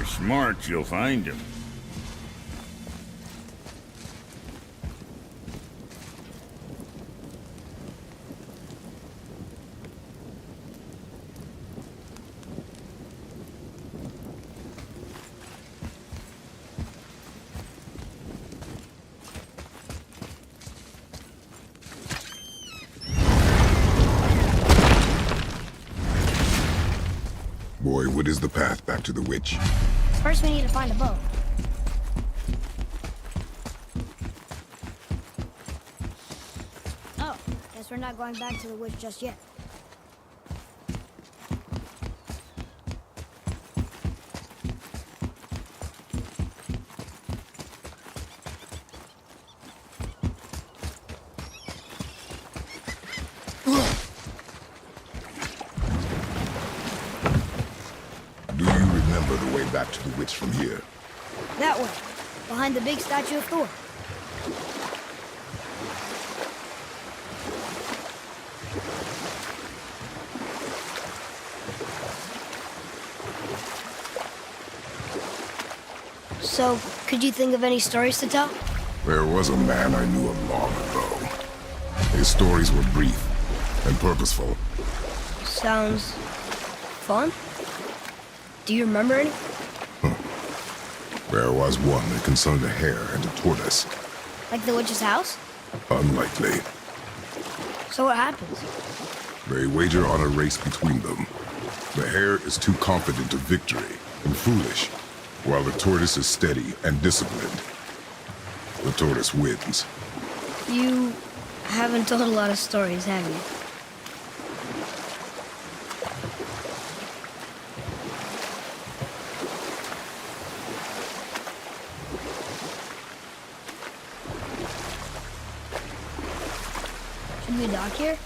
smart, you'll find him. Boy, what is the path back to the witch? First we need to find a boat. Oh, guess we're not going back to the witch just yet. Back to the witch from here. That way, behind the big statue of Thor. So, could you think of any stories to tell? There was a man I knew long ago. His stories were brief and purposeful. Sounds fun. Do you remember any? There was one that concerned a hare and a tortoise. Like the witch's house? Unlikely. So what happens? They wager on a race between them. The hare is too confident of victory and foolish, while the tortoise is steady and disciplined. The tortoise wins. You haven't told a lot of stories, have you? Should we dock here?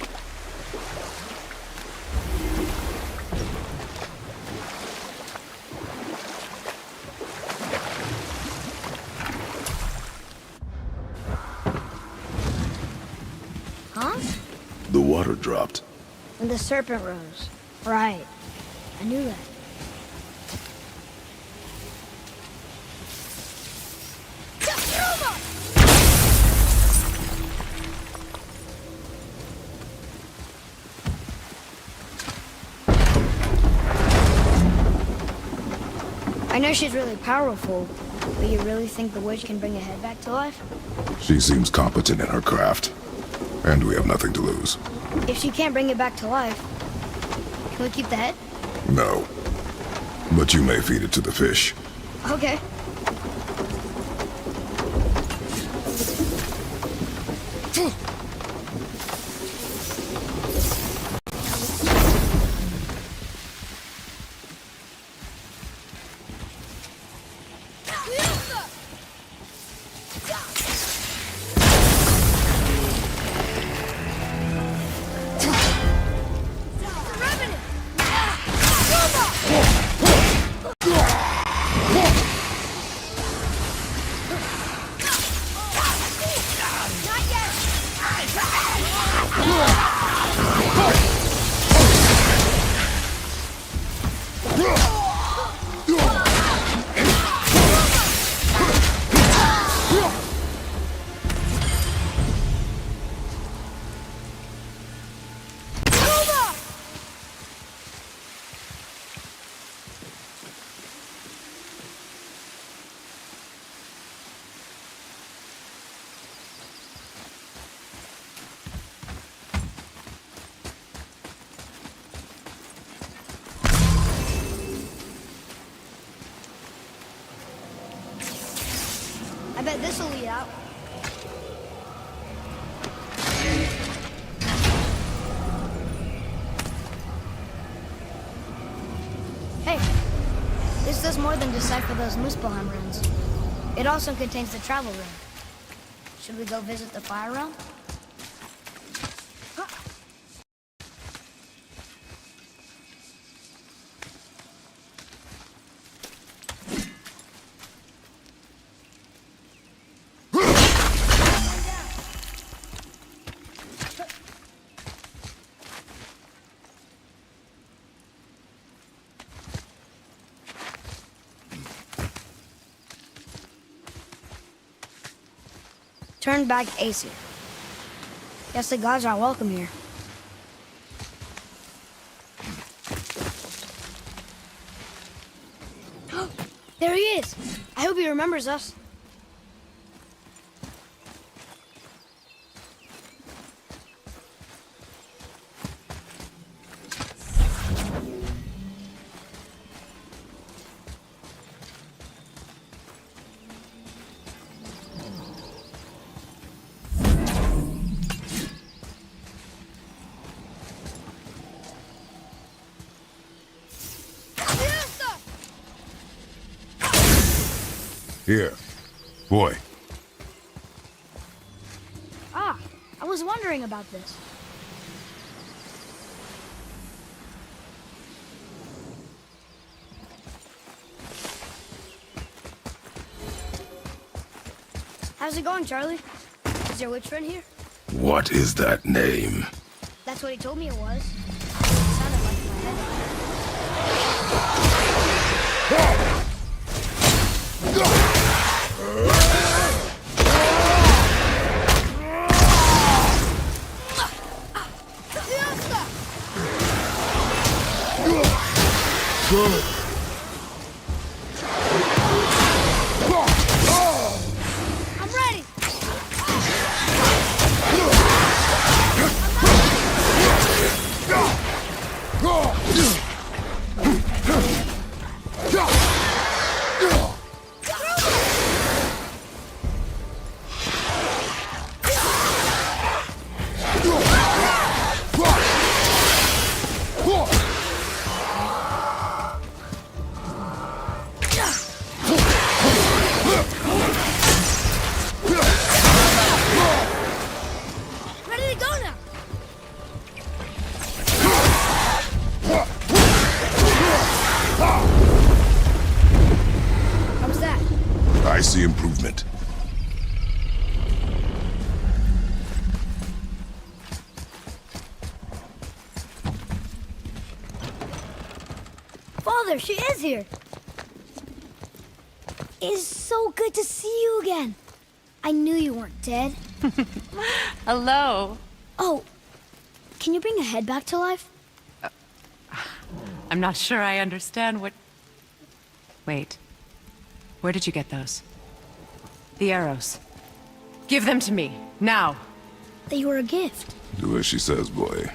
Huh? The water dropped. And the serpent rose. Right. I knew that. I know she's really powerful, but you really think the witch can bring a head back to life? She seems competent in her craft, and we have nothing to lose. If she can't bring it back to life, can we keep the head? No. But you may feed it to the fish. Okay. I bet this'll lead out. Hey, this does more than decipher those Muspelheim runes. It also contains the travel rune. Should we go visit the Fire Realm? Turn back Aesir. Guess the gods are welcome here. There he is! I hope he remembers us. Here. Boy. Ah, I was wondering about this. How's it going, Charlie? Is your witch friend here? What is that name? That's what he told me it was. It sounded like my head. I'm ready. Ready to go now. How was that? I see improvement. Father, she is here. It is so good to see you again. I knew you weren't dead. Hello. Oh, can you bring a head back to life? I'm not sure I understand what... Wait. Where did you get those? The arrows. Give them to me, now. They were a gift. Do as she says, boy.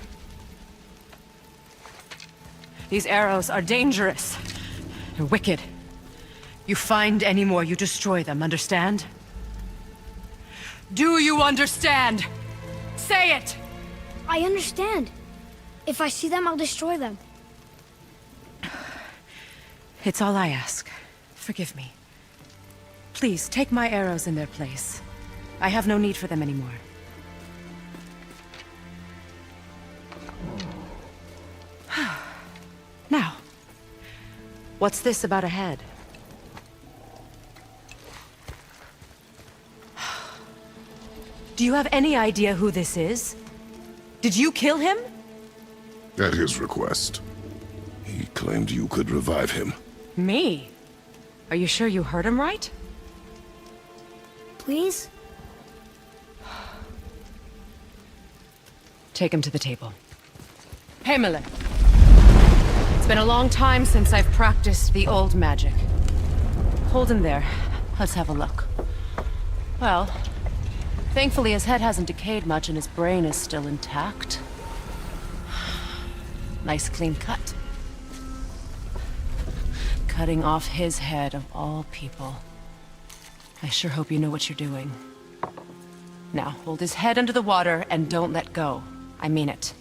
These arrows are dangerous. They're wicked. You find any more, you destroy them, understand? Do you understand? Say it! I understand. If I see them, I'll destroy them. It's all I ask. Forgive me. Please, take my arrows in their place. I have no need for them anymore. Now, what's this about a head? Do you have any idea who this is? Did you kill him? At his request. He claimed you could revive him. Me? Are you sure you heard him right? Please? Take him to the table. Hamlet. It's been a long time since I've practiced the old magic. Hold him there. Let's have a look. Well, thankfully his head hasn't decayed much and his brain is still intact. Nice clean cut. Cutting off his head of all people. I sure hope you know what you're doing. Now, hold his head under the water and don't let go. I mean it.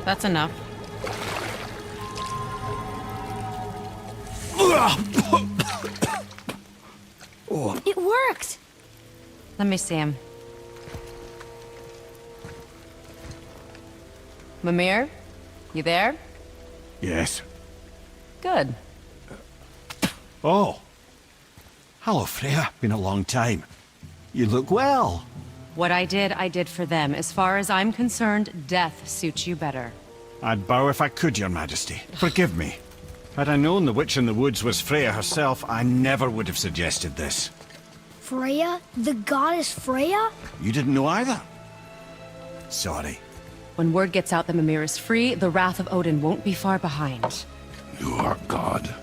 That's enough. It worked! Let me see him. Mimir? You there? Yes. Good. Oh. Hello, Freya. Been a long time. You look well. What I did for them. As far as I'm concerned, death suits you better. I'd bow if I could, Your Majesty. Forgive me. Had I known the witch in the woods was Freya herself, I never would have suggested this. Freya? The goddess Freya? You didn't know either? Sorry. When word gets out that Mimir is free, the wrath of Odin won't be far behind. You are God.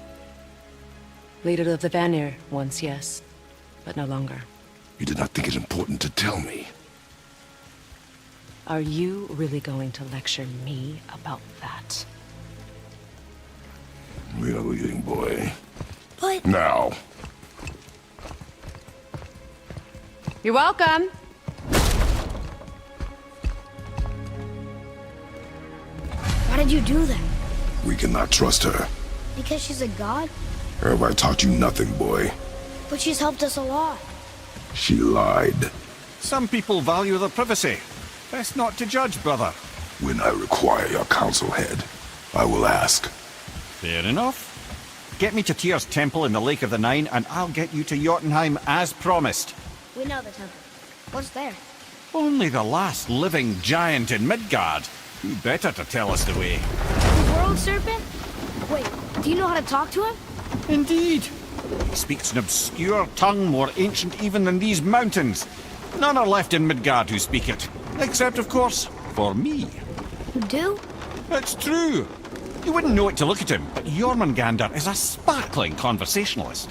Leader of the Vanir, once yes, but no longer. You did not think it important to tell me. Are you really going to lecture me about that? We are leaving, boy. But... Now. You're welcome. Why did you do that? We cannot trust her. Because she's a god? Have I taught you nothing, boy? But she's helped us a lot. She lied. Some people value their privacy. Best not to judge, brother. When I require your council head, I will ask. Fair enough. Get me to Tyr's temple in the Lake of the Nine, and I'll get you to Jotunheim as promised. We know the temple. What's there? Only the last living giant in Midgard. Who better to tell us the way? The world serpent? Wait, do you know how to talk to him? Indeed. He speaks an obscure tongue more ancient even than these mountains. None are left in Midgard who speak it. Except, of course, for me. You do? It's true. You wouldn't know it to look at him, but Jormungandr is a sparkling conversationalist.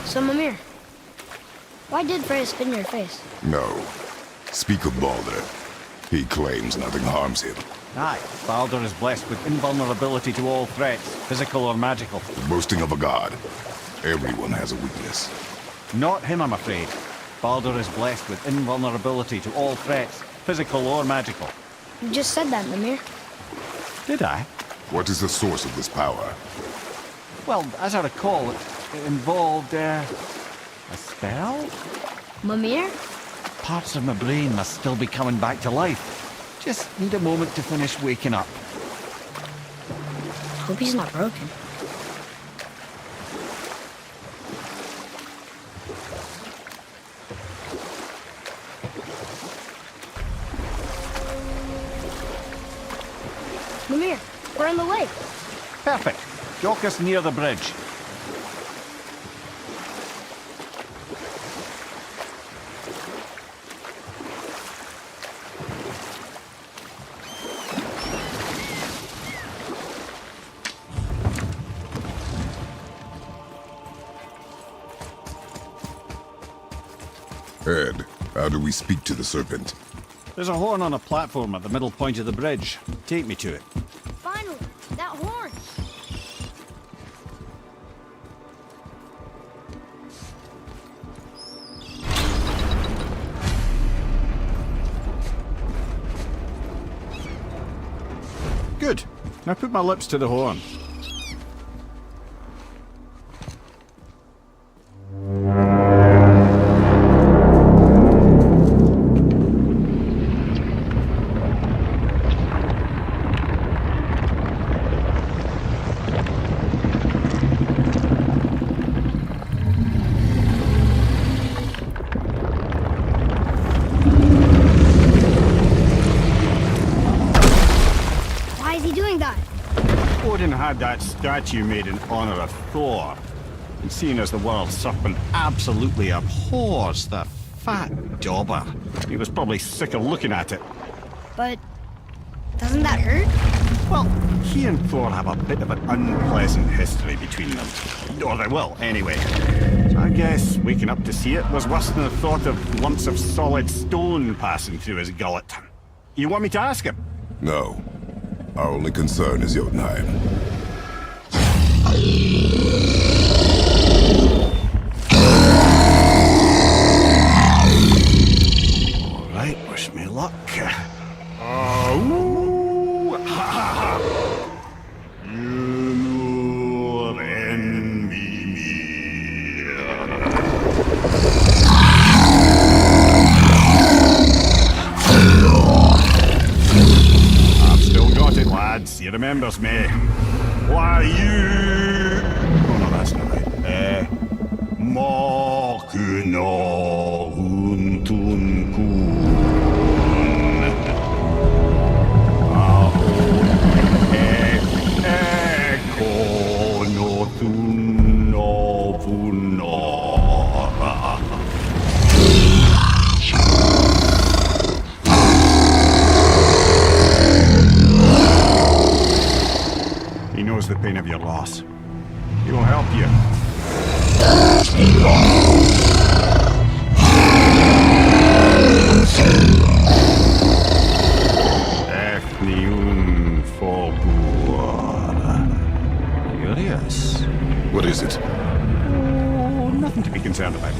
So, Mimir, why did Freya spit in your face? No. Speak of Baldur. He claims nothing harms him. Aye, Baldur is blessed with invulnerability to all threats, physical or magical. Boasting of a god. Everyone has a weakness. Not him, I'm afraid. Baldur is blessed with invulnerability to all threats, physical or magical. You just said that, Mimir. Did I? What is the source of this power? Well, as I recall, it involved, a spell? Mimir? Parts of my brain must still be coming back to life. Just need a moment to finish waking up. Hope he's not broken. Mimir, we're in the lake. Perfect. Dock us near the bridge. Ed, how do we speak to the serpent? There's a horn on a platform at the middle point of the bridge. Take me to it. Finally, that horn. Good. Now put my lips to the horn. Why is he doing that? Odin had that statue made in honor of Thor. And seeing as the world serpent absolutely abhors the fat dauber, he was probably sick of looking at it. But doesn't that hurt? Well, he and Thor have a bit of an unpleasant history between them. Or they will, anyway. So I guess waking up to see it was worse than the thought of lumps of solid stone passing through his gullet. You want me to ask him? No. Our only concern is Jotunheim. All right, wish me luck. Oh, ha ha ha! You and me. remembers me. Why you... Oh no, that's not right. Makuna huntun kun. Ekonotun novunora. He knows the pain of your loss. He will help you. Efniun Forbur. Curious. What is it? Oh, nothing to be concerned about.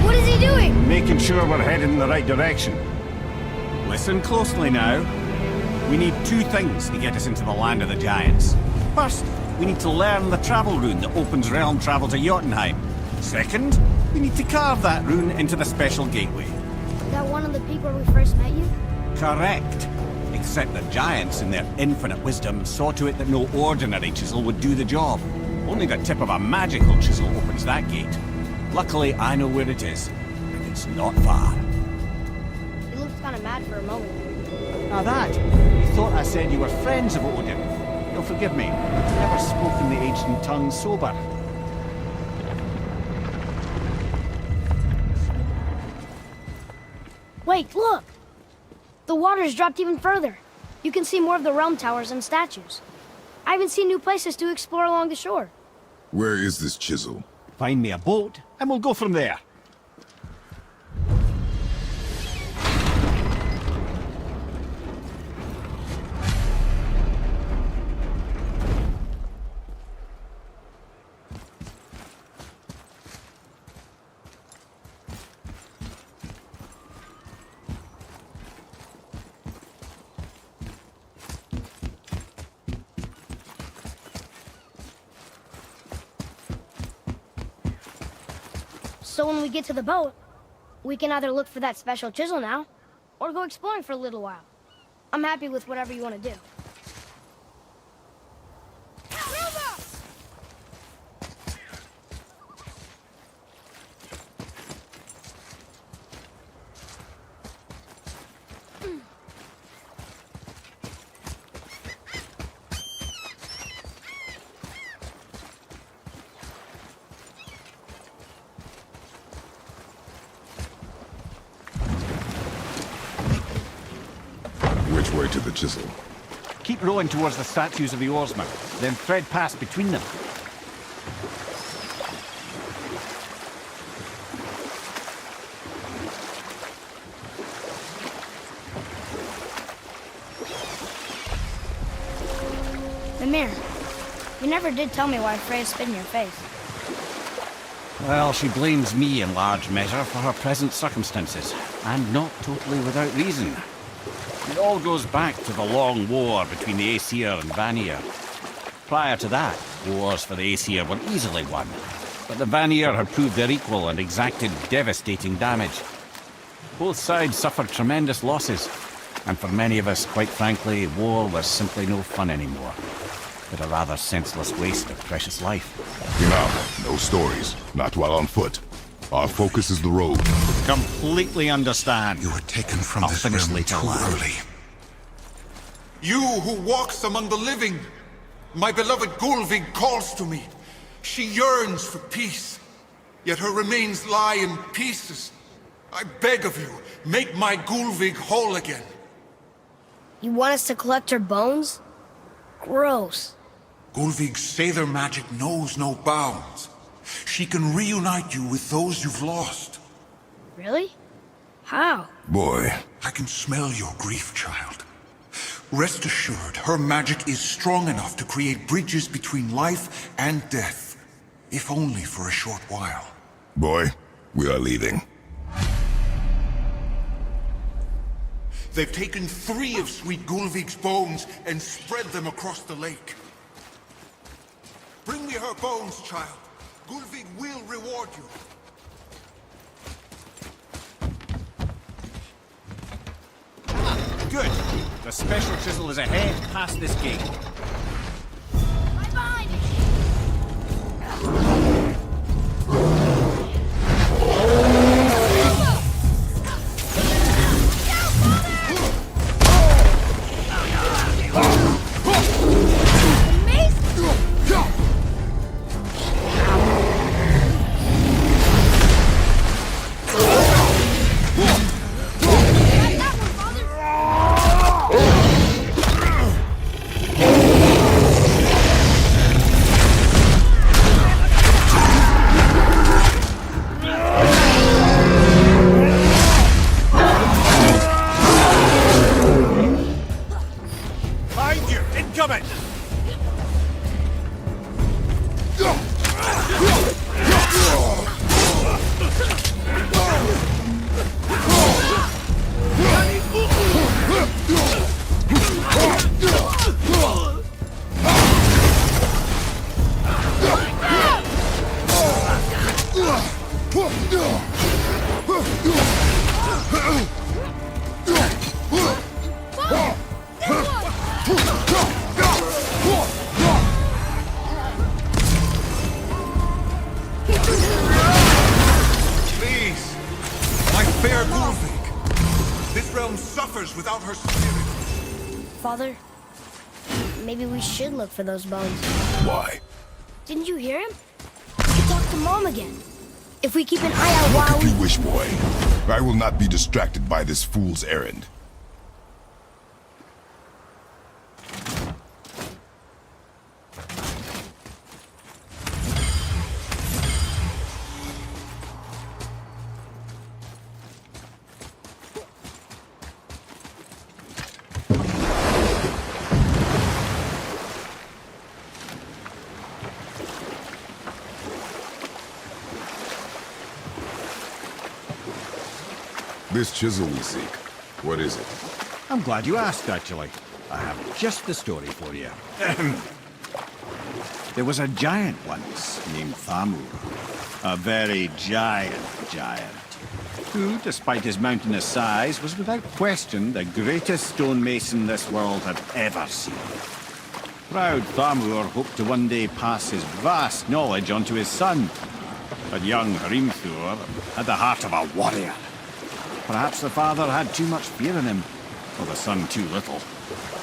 What is he doing? Making sure we're headed in the right direction. Listen closely now. We need two things to get us into the land of the giants. First, we need to learn the travel rune that opens realm travel to Jotunheim. Second, we need to carve that rune into the special gateway. Is that one of the peak where we first met you? Correct. Except the giants, in their infinite wisdom, saw to it that no ordinary chisel would do the job. Only the tip of a magical chisel opens that gate. Luckily, I know where it is, and it's not far. You looked kind of mad for a moment. Now that, you thought I said you were friends of Odin. You'll forgive me. I've never spoken the ancient tongue sober. Wait, look! The water's dropped even further. You can see more of the realm towers and statues. I even see new places to explore along the shore. Where is this chisel? Find me a boat, and we'll go from there. So when we get to the boat, we can either look for that special chisel now, or go exploring for a little while. I'm happy with whatever you want to do. Which way to the chisel? Keep rowing towards the statues of the oarsmen, then thread past between them. The mirror. You never did tell me why Freya spit in your face. Well, she blames me in large measure for her present circumstances, and not totally without reason. It all goes back to the long war between the Aesir and Vanir. Prior to that, wars for the Aesir were easily won, but the Vanir had proved their equal and exacted devastating damage. Both sides suffered tremendous losses, and for many of us, quite frankly, war was simply no fun anymore, but a rather senseless waste of precious life. Enough. No stories. Not while on foot. Our focus is the road. Completely understand. You were taken from I'll this finish realm later, too lad. early. You who walks among the living, my beloved Gulvig calls to me. She yearns for peace, yet her remains lie in pieces. I beg of you, make my Gulvig whole again. You want us to collect her bones? Gross. Gulvig's Sather magic knows no bounds. She can reunite you with those you've lost. Really? How? Boy, I can smell your grief, child. Rest assured, her magic is strong enough to create bridges between life and death, if only for a short while. boy, we are leaving. They've taken 3 of Sweet Gulvig's bones and spread them across the lake. Bring me her bones, child. Gulvig will reward you. Good. The special chisel is ahead, past this gate. Right behind you! Behind you! Incoming! Please, my fair Gulvig. This realm suffers without her spirit. Father, maybe we should look for those bones. Why? Didn't you hear him? He talked to Mom again. If we keep an eye out Look while if you wish, boy. I will not be distracted by this fool's errand. This chisel we seek, what is it? I'm glad you asked, actually. I have just the story for you. There was a giant once named Thamur. A very giant, who, despite his mountainous size, was without question the greatest stonemason this world had ever seen. Proud Thamur hoped to one day pass his vast knowledge on to his son. But young Hrimthur had the heart of a warrior. Perhaps the father had too much fear in him, or the son too little.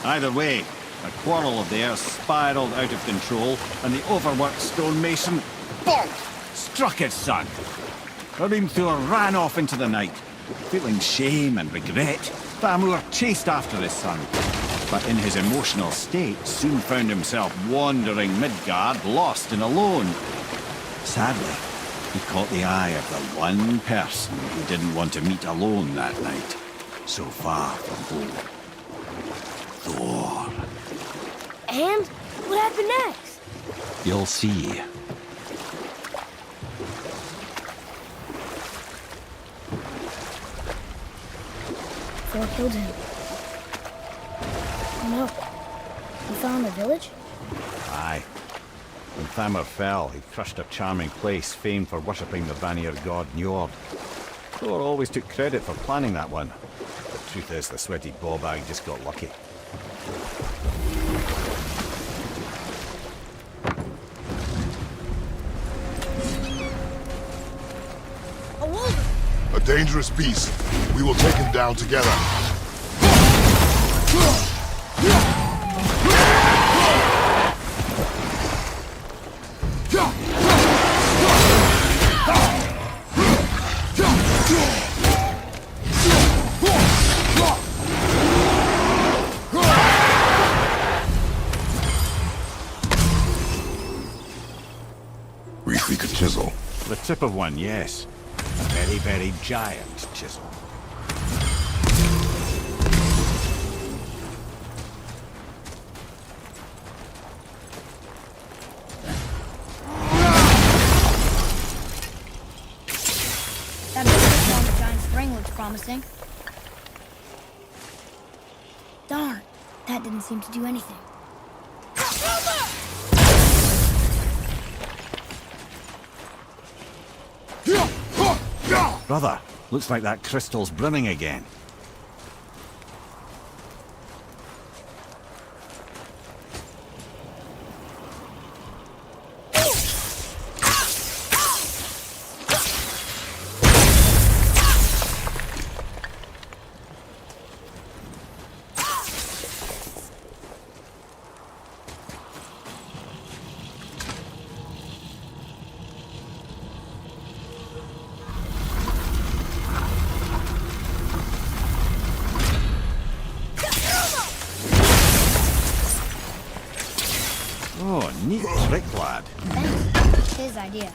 Either way, a quarrel of theirs spiraled out of control, and the overworked stonemason, bonk, struck his son. Hrimthur ran off into the night. Feeling shame and regret, Thamur chased after his son, but in his emotional state soon found himself wandering Midgard, lost and alone. Sadly, he caught the eye of the one person he didn't want to meet alone that night, so far from home. Thor. And what happened next? You'll see. Thor killed him. Oh no. He fell in the village? Aye. When Thamur fell, he crushed a charming place famed for worshipping the Vanir god Njord. Thor always took credit for planning that one. The truth is, the sweaty ballbag just got lucky. A wolf! A dangerous beast. We will take him down together. We seek a chisel. The tip of one, yes. A very, very giant chisel. That business on the giant spring looks promising. Darn, that didn't seem to do anything. Brother, looks like that crystal's brimming again. trick, lad. Thanks. It's his idea.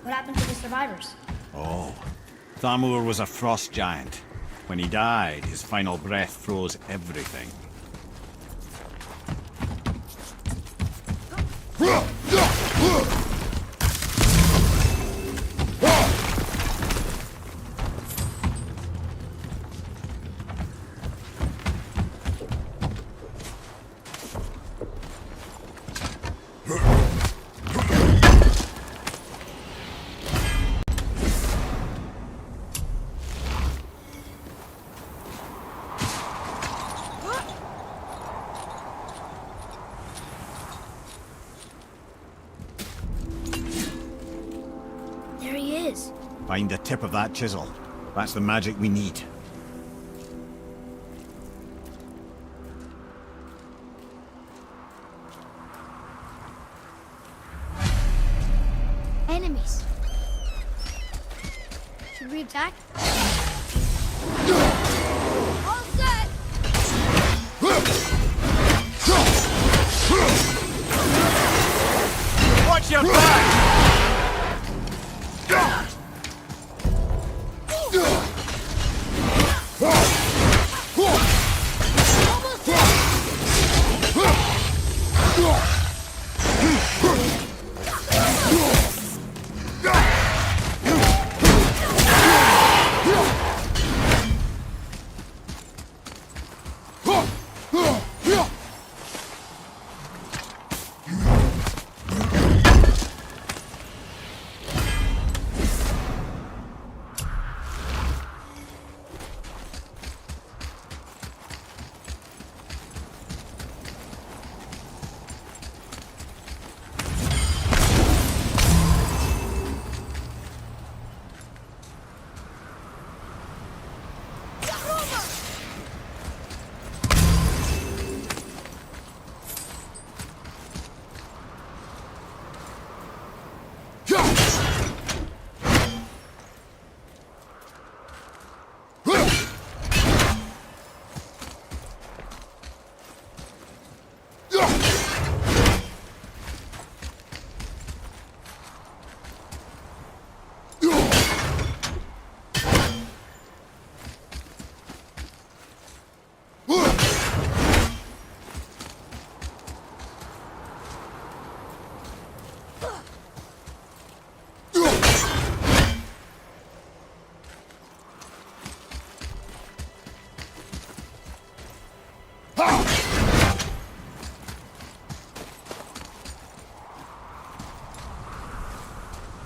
What happened to the survivors? Oh, Thamur was a frost giant. When he died, his final breath froze everything. There he is. Find the tip of that chisel. That's the magic we need. Enemies. Should we attack? All set! Watch your back!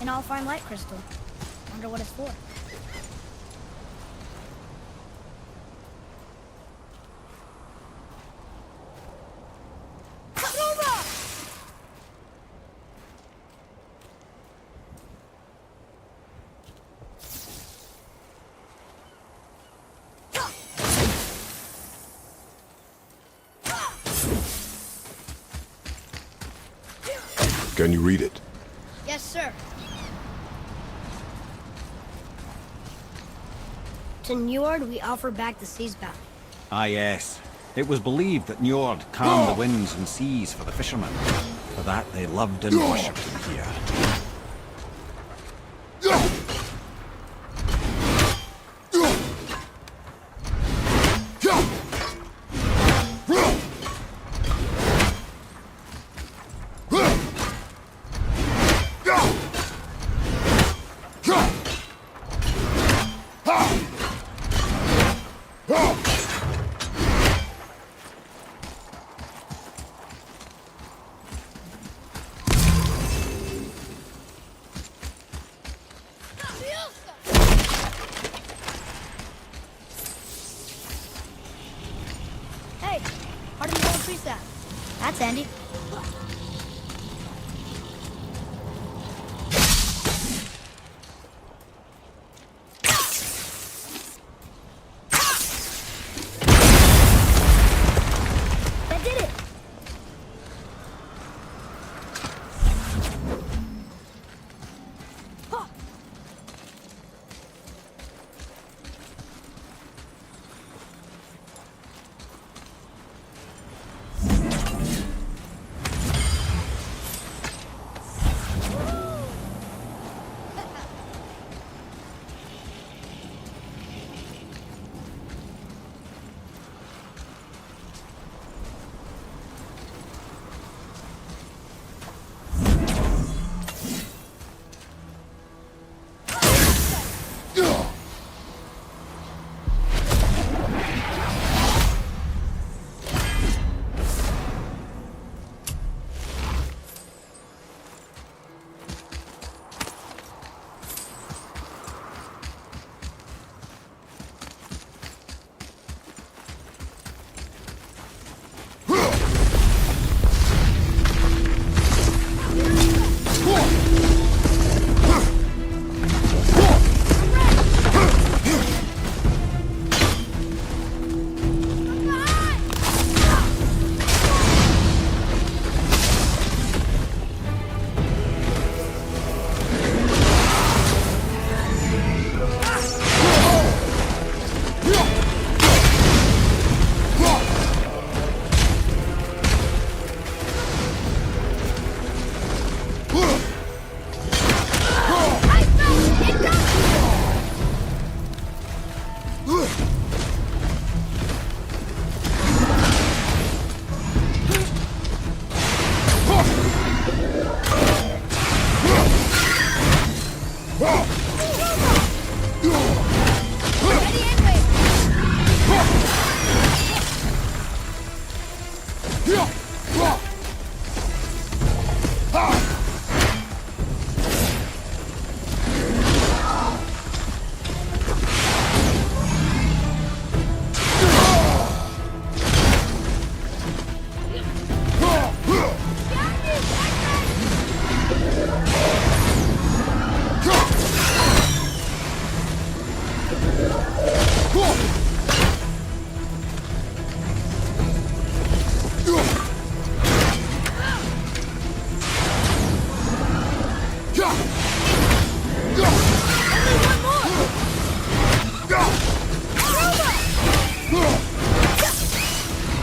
An all-fine light crystal. Wonder what it's for. Can you read it? Yes, sir. To Njord, we offer back the sea's bounty. Ah, yes. It was believed that Njord calmed the winds and seas for the fishermen. For that, they loved and worshipped him here. Hey, part of the old tree staff. That's handy.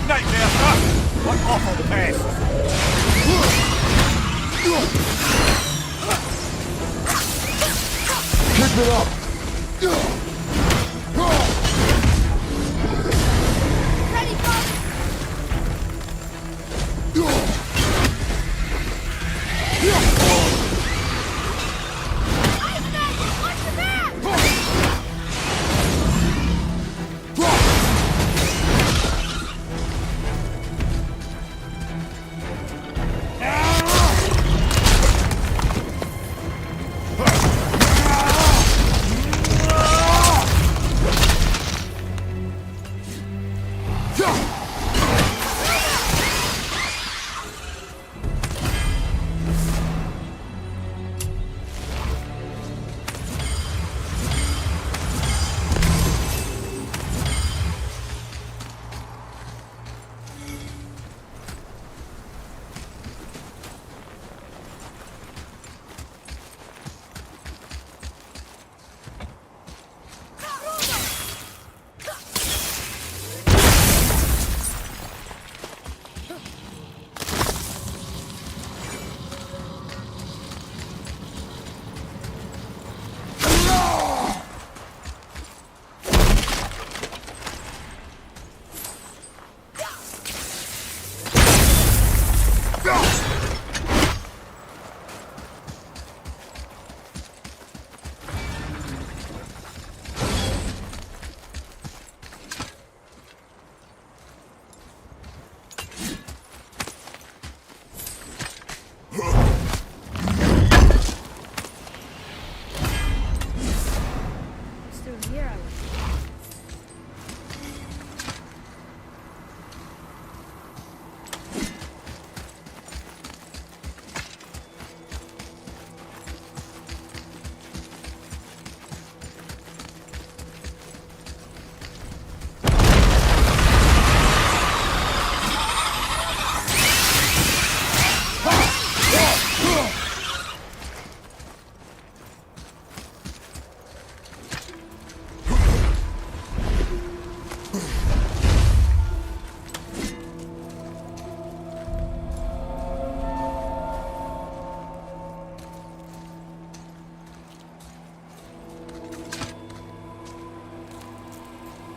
Nightmare, sir! What awful pest! Keep it up! Ready, folks? Watch your back!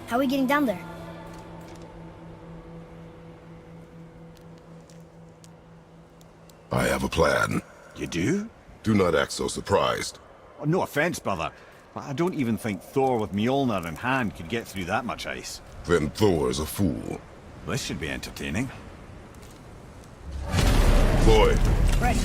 How are we getting down there? I have a plan. You do? Do not act so surprised. Oh, no offense, brother, but I don't even think Thor with Mjolnir in hand could get through that much ice. Then Thor's a fool. This should be entertaining. Lloyd, Ready.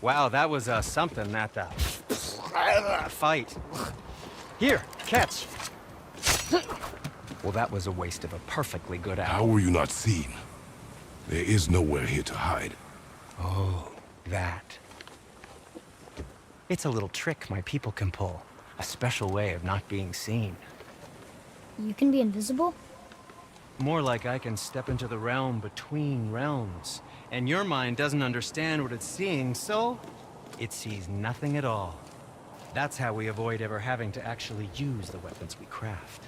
Wow, that was something, that fight. Here, catch. Well, that was a waste of a perfectly good How hour. were you not seen? There is nowhere here to hide. Oh, that. It's a little trick my people can pull. A special way of not being seen. You can be invisible? More like I can step into the realm between realms. And your mind doesn't understand what it's seeing, so it sees nothing at all. That's how we avoid ever having to actually use the weapons we craft.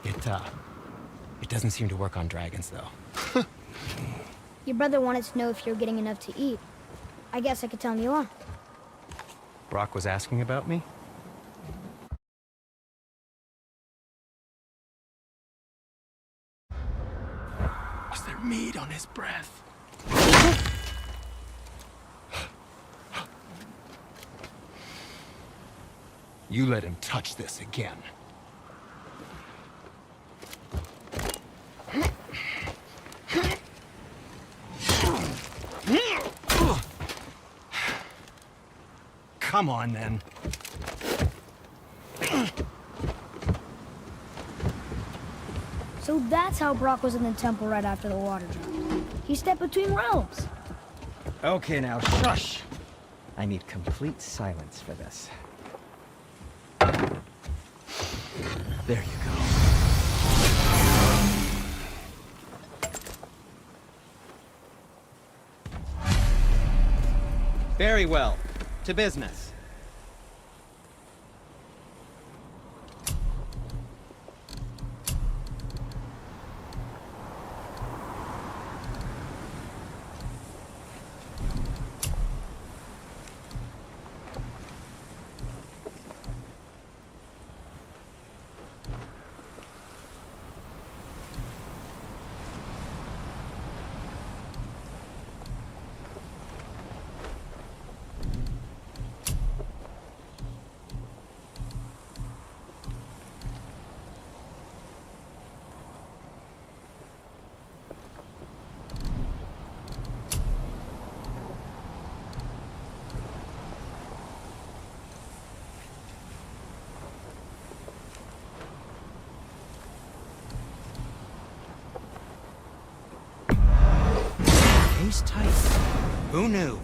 It doesn't seem to work on dragons, though. Your brother wanted to know if you're getting enough to eat. I guess I could tell him you are. Brock was asking about me? Was there meat on his breath? You let him touch this again. Come on, then. So that's how Brock was in the temple right after the water jump. He stepped between realms. Okay, now, shush! I need complete silence for this. There you go. Very well. To business. He's tight. Who knew?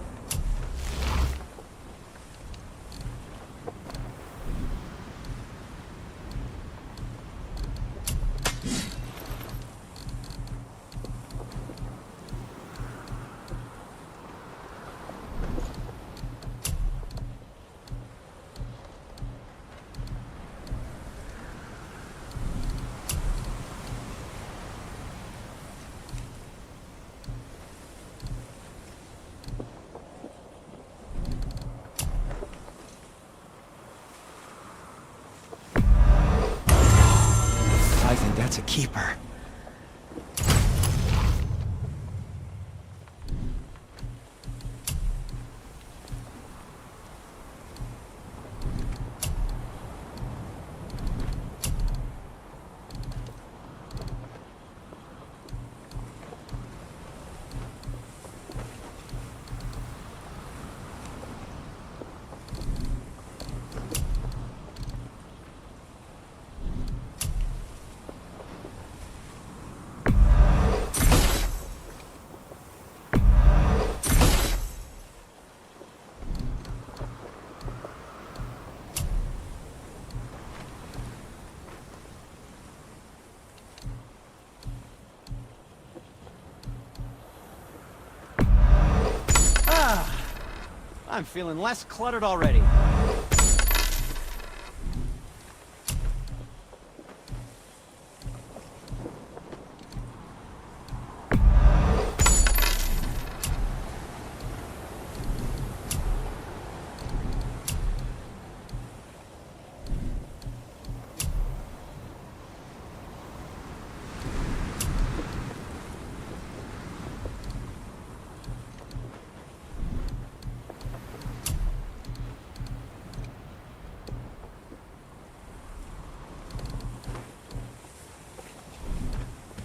I think that's a keeper. I'm feeling less cluttered already.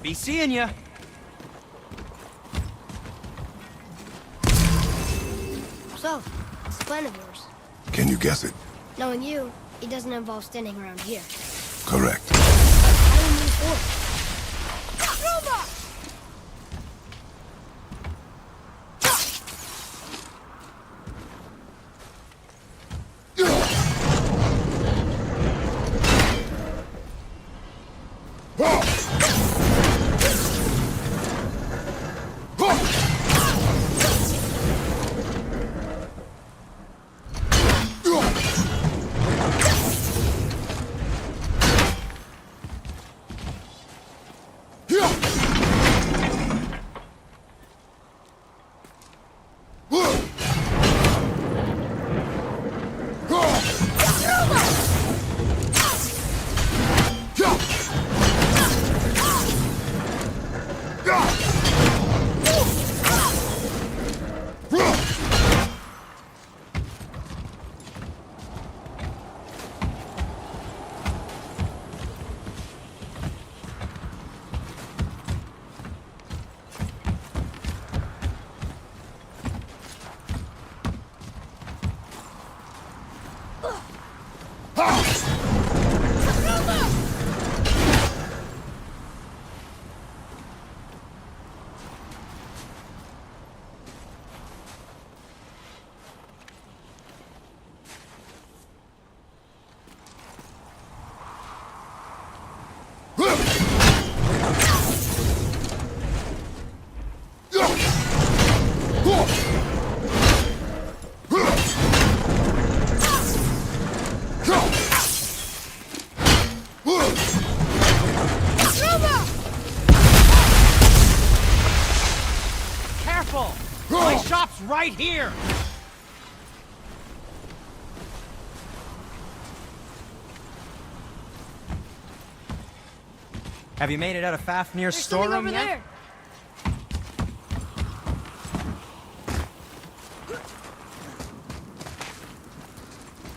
Be seeing ya. plan of yours? Can you guess it? Knowing you, it doesn't involve standing around here. Correct. How do we move forward? My shop's right here! Have you made it out of Fafnir's There's something storeroom over yet? there.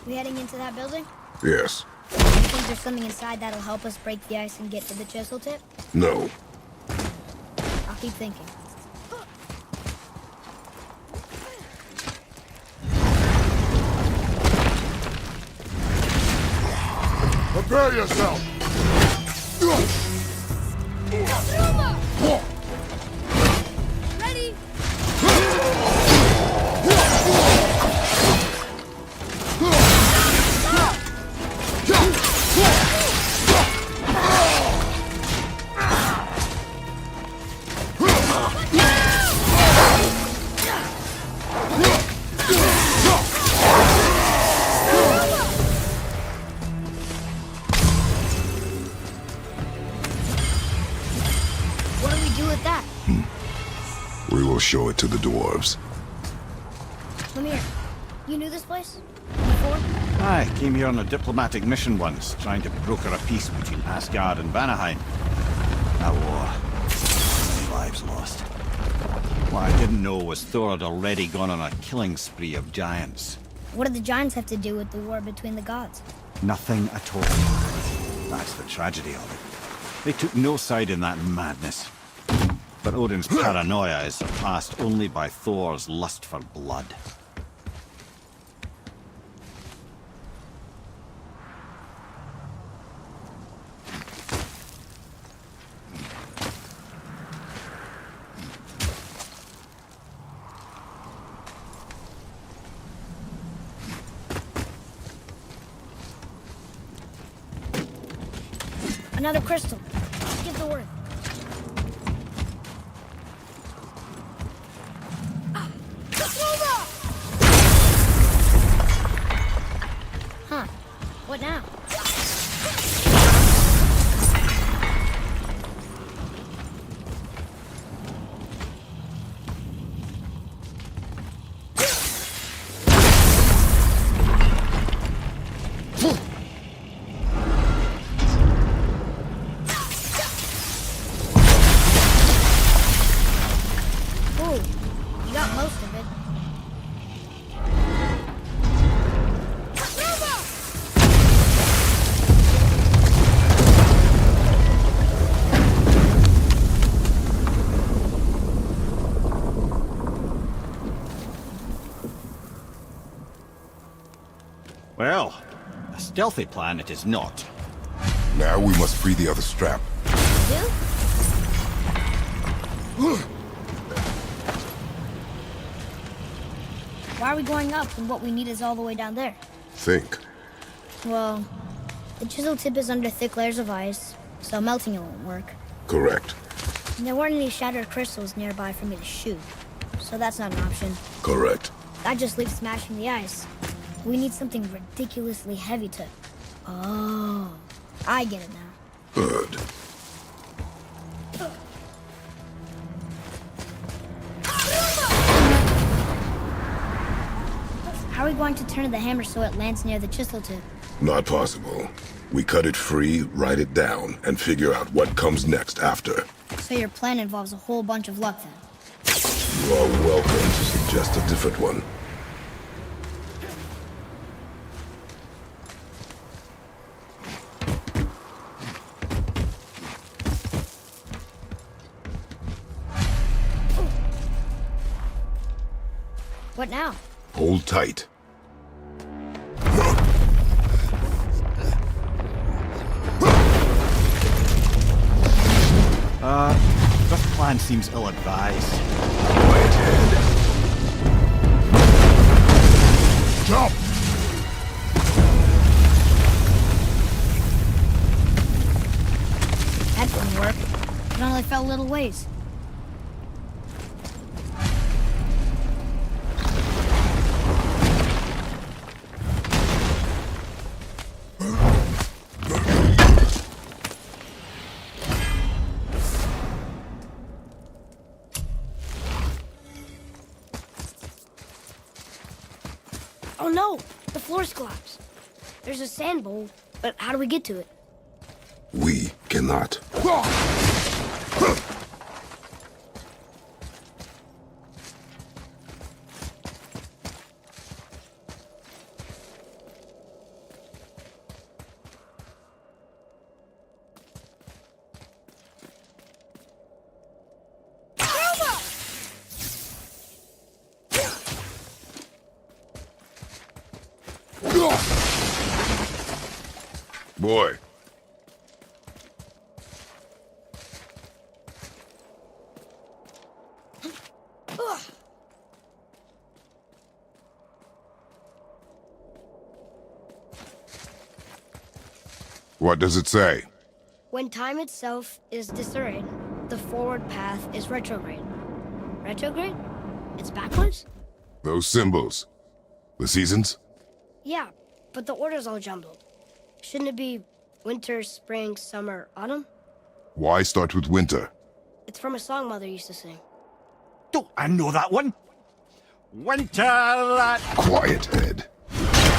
We heading into that building? Yes. You think there's something inside that'll help us break the ice and get to the chisel tip? No. I'll keep thinking. Prepare yourself! Ready? What do we do with that? We will show it to the dwarves. Come here. You knew this place? Before? I came here on a diplomatic mission once, trying to broker a peace between Asgard and Vanaheim. A war. Many lives lost. What I didn't know was Thor had already gone on a killing spree of giants. What do the giants have to do with the war between the gods? Nothing at all. That's the tragedy of it. They took no side in that madness. But Odin's paranoia is surpassed only by Thor's lust for blood. Another crystal. Give the word. Huh. What now? Ooh, you got most of it. A stealthy plan it is not. Now we must free the other strap. Do? Why are we going up when what we need is all the way down there? Think. Well, the chisel tip is under thick layers of ice, so melting it won't work. Correct. And there weren't any shattered crystals nearby for me to shoot, so that's not an option. Correct. That just leaves smashing the ice. We need something ridiculously heavy to... Oh, I get it now. Good. How are we going to turn the hammer so it lands near the chisel tip? Not possible. We cut it free, write it down, and figure out what comes next after. So your plan involves a whole bunch of luck then? You are welcome to suggest a different one. What now? Hold tight. This plan seems ill-advised. Quiet head. Jump! That didn't work. It only fell a little ways. Oh no! The floor's collapsed. There's a sand bowl, but how do we get to it? We cannot. Boy. What does it say? When time itself is disarrayed, the forward path is retrograde. Retrograde? It's backwards? Those symbols. The seasons? Yeah, but the order's all jumbled. Shouldn't it be winter, spring, summer, autumn? Why start with winter? It's from a song Mother used to sing. Don't I know that one? Winter that Quiet head.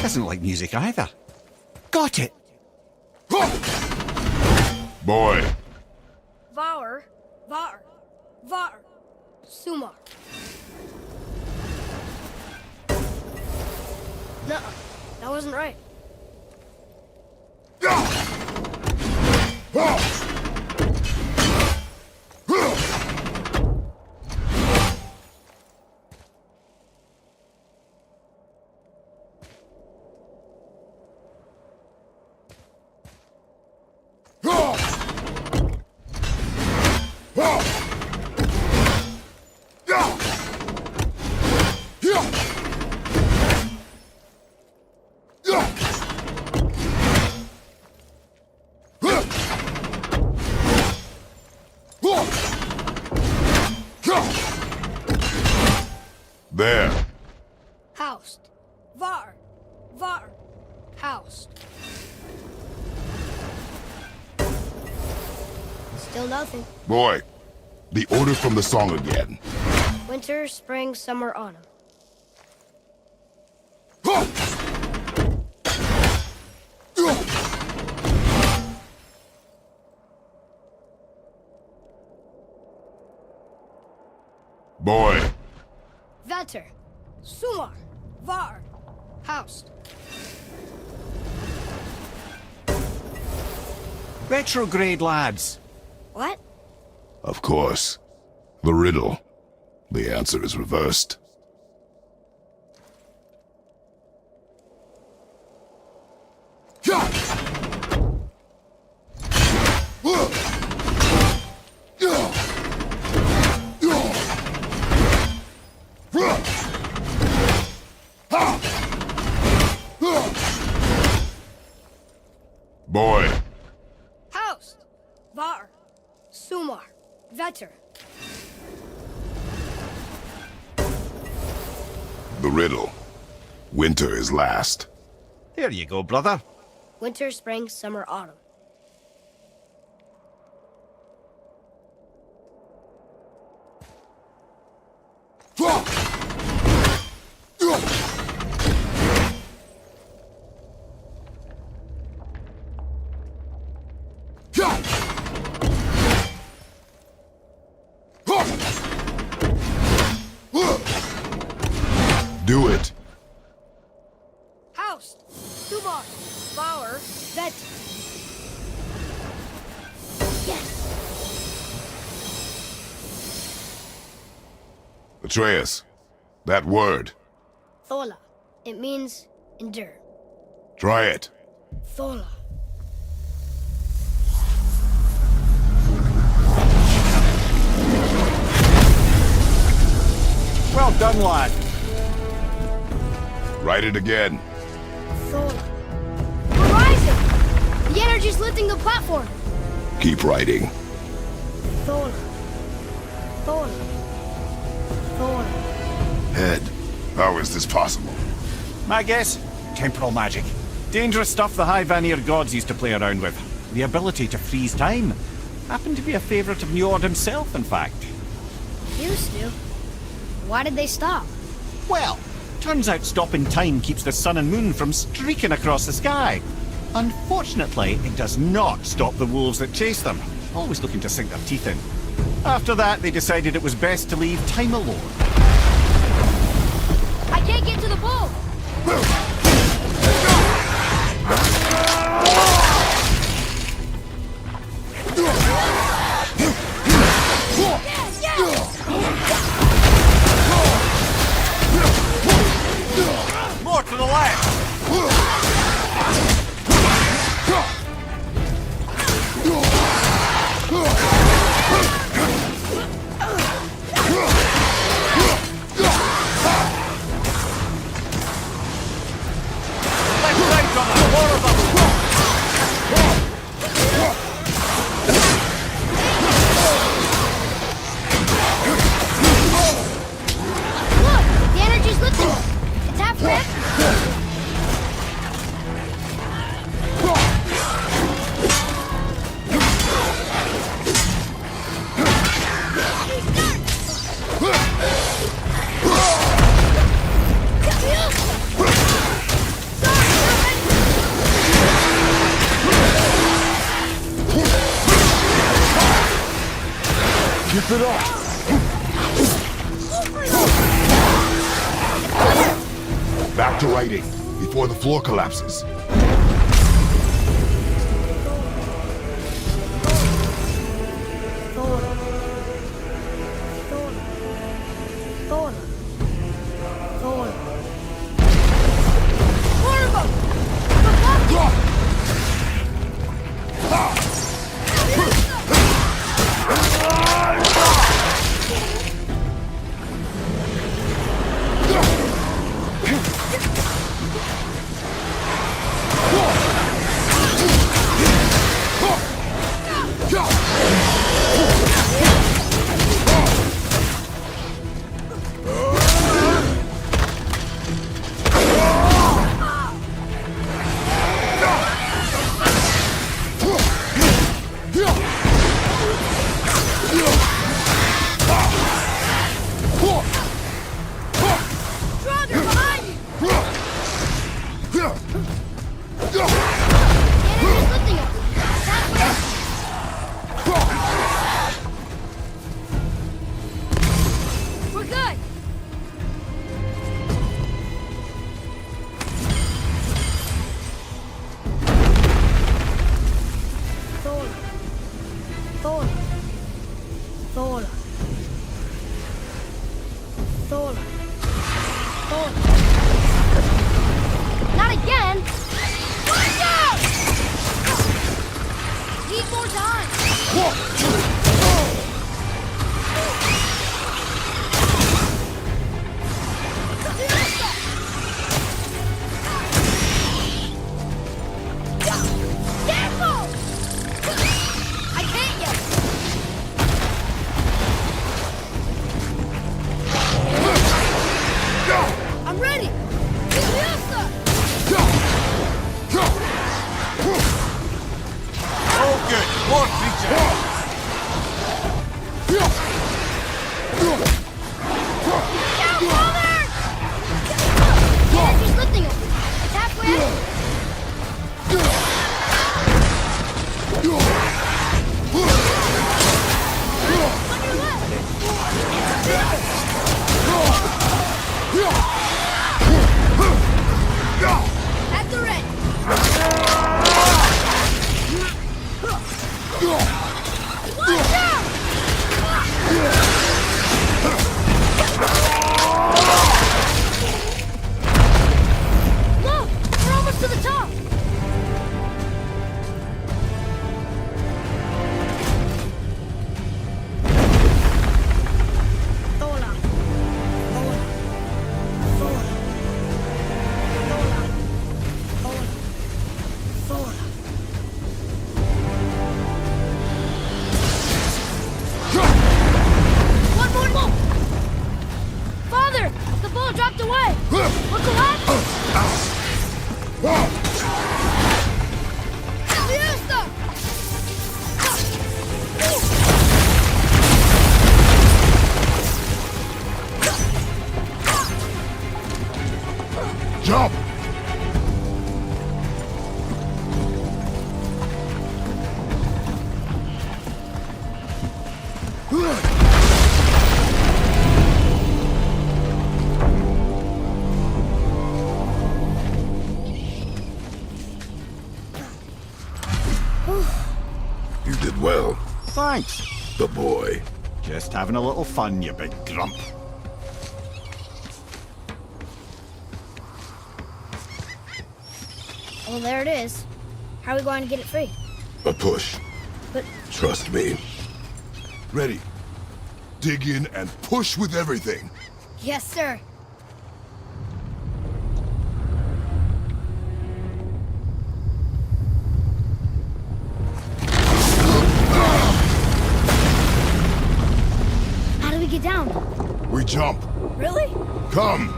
doesn't like music either. Got it. Boy. Var, Sumar. No, that wasn't right. There. Housed. Var, housed. Still nothing. Boy. The order from the song again. Winter, spring, summer, autumn. Boy. Vetter, Sumar, Var, housed. Retrograde, lads. What? Of course. The riddle. The answer is reversed. Boy. Haust, Var, Sumar, Vetter. The riddle. Winter is last. There you go, brother. Winter, spring, summer, autumn. Do it. Haust, Sumar, Bauer, Vet. Yes! Atreus, that word. Thola. It means endure. Try it. Thola. Well done, lad. Write it again. Thola. We're rising! The energy's lifting the platform. Keep writing. Thola. Thola. Thola. Head, how is this possible? My guess? Temporal magic. Dangerous stuff the High Vanir gods used to play around with. The ability to freeze time. Happened to be a favorite of Njord himself, in fact. Used to. Why did they stop? Well, turns out stopping time keeps the sun and moon from streaking across the sky. Unfortunately, it does not stop the wolves that chase them, always looking to sink their teeth in. After that, they decided it was best to leave time alone. I can't get to the bull! Yes, yes! More to the left! Left side, brother! More of them! Look! The energy's lifting! It's half red! Keep it up. Back to writing, before the floor collapses. more creatures! Down, Father! The energy's lifting him. It's halfway up. On your left! At the red! Watch out! Look! We're almost to the top! Thola. Thola. Thola. Thola. Thola. Thola. One more! Father! The ball dropped away! Look alive! Fiesta! Jump! You did well, Thanks. the boy. Just having a little fun, you big grump. Well, there it is. How are we going to get it free? A push. But Trust me. Ready. Dig in and push with everything. yes, sir. How do we get down? We jump. Really? Come.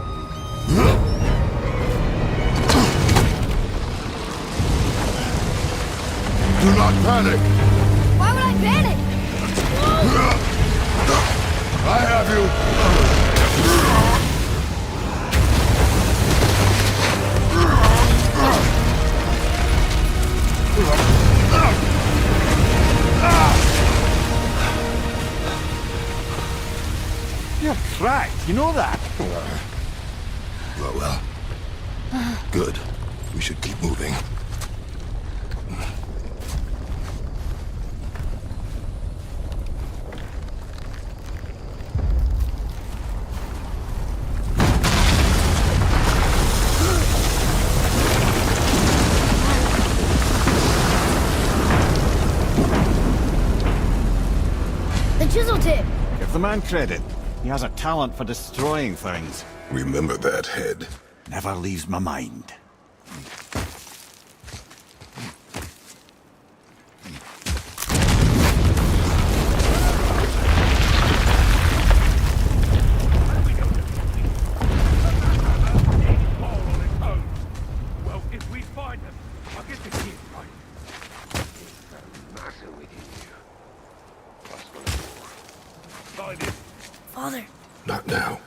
Do not panic. Why would I panic? I have you. You're cracked, you know that? Well. Good. We should keep moving. The chisel tip. Give the man credit. He has a talent for destroying things. Remember that, head. Never leaves my mind. Well, if we find them, I'll get the kid right. Matter within you. What's going on? Find it. Father. Not now.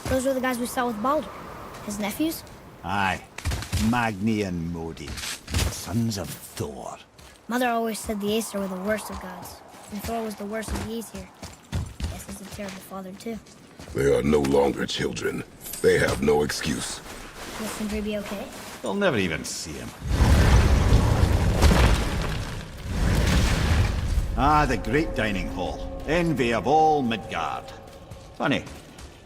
Those were the guys we saw with Baldur. His nephews? Aye. Magni and Modi. Sons of Thor. Mother always said the Aesir were the worst of gods. And Thor was the worst of the Aesir. Guess he's a terrible father, too. They are no longer children. They have no excuse. Will Sindri be okay? They'll never even see him. Ah, the great dining hall. Envy of all Midgard. Funny,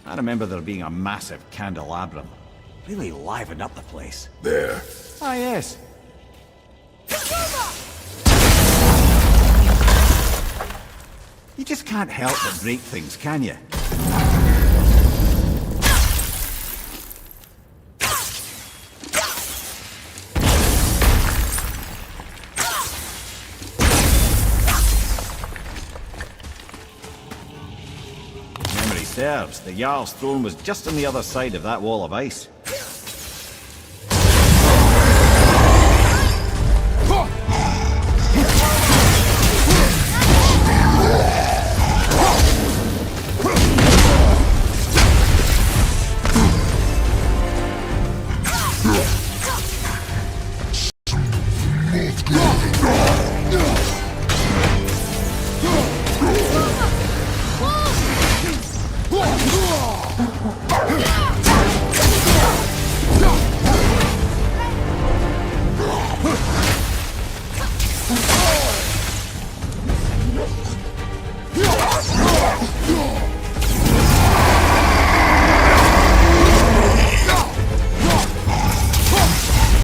I remember there being a massive candelabrum. Really livened up the place. There. Ah, yes. You just can't help but break things, can you? Memory serves, the Jarl's throne was just on the other side of that wall of ice.